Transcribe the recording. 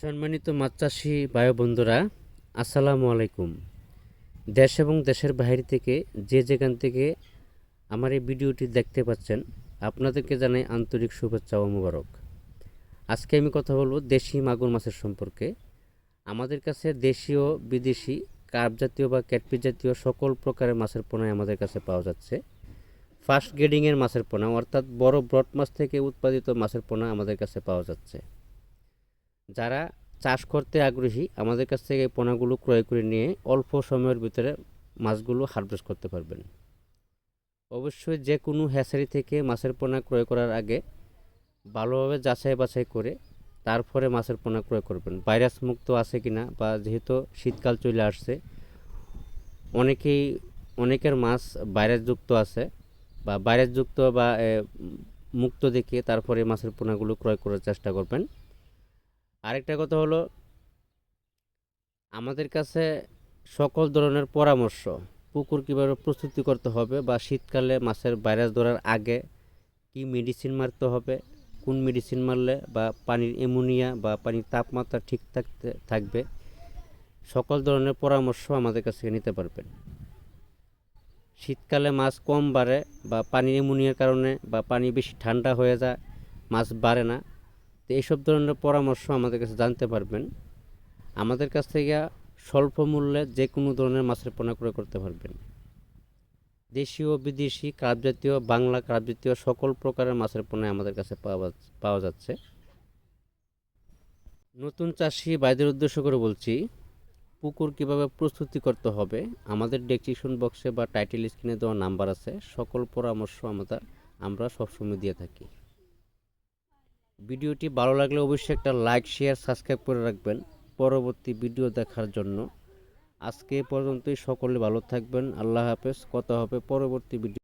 সম্মানিত মাছ চাষি ভাই বন্ধুরা, আসসালামু আলাইকুম। দেশ এবং দেশের বাইরে থেকে যে যেখান থেকে আমার এই ভিডিওটি দেখতে পাচ্ছেন, আপনাদেরকে জানাই আন্তরিক শুভেচ্ছা ও মোবারক। আজকে আমি কথা বলবো দেশি মাগুর মাছের সম্পর্কে। আমাদের কাছে দেশীয় বিদেশি কার্প জাতীয় বা ক্যাটফিশ জাতীয় সকল প্রকারের মাছের পোনাই আমাদের কাছে পাওয়া যাচ্ছে। ফার্স্ট গ্রেডিংয়ের মাছের পোনা অর্থাৎ বড় ব্রড মাছ থেকে উৎপাদিত মাছের পোনা আমাদের কাছে পাওয়া যাচ্ছে। যারা চাষ করতে আগ্রহী আমাদের কাছ থেকে এই পোনাগুলো ক্রয় করে নিয়ে অল্প সময়ের ভিতরে মাছগুলো হারভেস্ট করতে পারবেন। অবশ্যই যে কোনো হ্যাচারি থেকে মাছের পোনা ক্রয় করার আগে ভালোভাবে যাচাই বাছাই করে তারপরে মাছের পোনা ক্রয় করবেন, ভাইরাস মুক্ত আছে কিনা, বা যেহেতু শীতকাল চলে আসছে অনেকের মাছ ভাইরাসযুক্ত আছে বা ভাইরাসযুক্ত বা মুক্ত দেখে তারপরে মাছের পোনাগুলো ক্রয় করার চেষ্টা করবেন। আরেকটা কথা হলো, আমাদের কাছে সকল ধরনের পরামর্শ, পুকুর কীভাবে প্রস্তুতি করতে হবে বা শীতকালে মাছের ভাইরাস ধরার আগে কি মেডিসিন মারতে হবে, কোন মেডিসিন মারলে বা পানির অ্যামোনিয়া বা পানির তাপমাত্রা ঠিক থাকবে, সকল ধরনের পরামর্শ আমাদের কাছে নিতে পারবেন। শীতকালে মাছ কম বাড়ে বা পানির অ্যামোনিয়ার কারণে বা পানি বেশি ঠান্ডা হয়ে যায়, মাছ বাড়ে না। তো এইসব ধরনের পরামর্শ আমাদের কাছে জানতে পারবেন। আমাদের কাছ থেকে স্বল্প মূল্যে যে কোনো ধরনের মাছের পোনা ক্রয় করতে পারবেন। দেশীয় বিদেশি কার্প জাতীয়, বাংলা কার্প জাতীয় সকল প্রকারের মাছের পোনা আমাদের কাছে পাওয়া যাচ্ছে। নতুন চাষি ভাইদের উদ্দেশ্য করে বলছি, পুকুর কিভাবে প্রস্তুতি করতে হবে আমাদের ডেসক্রিপশন বক্সে বা টাইটেল স্ক্রিনে দেওয়া নাম্বার আছে, সকল পরামর্শ আমরা সবসময় দিয়ে থাকি। ভিডিওটি ভালো লাগলে অবশ্যই একটা লাইক, শেয়ার, সাবস্ক্রাইব করে রাখবেন পরবর্তী ভিডিও দেখার জন্য। আজকে পর্যন্তই, সকলে ভালো থাকবেন। আল্লাহ হাফেজ। কথা হবে পরবর্তী ভিডিও।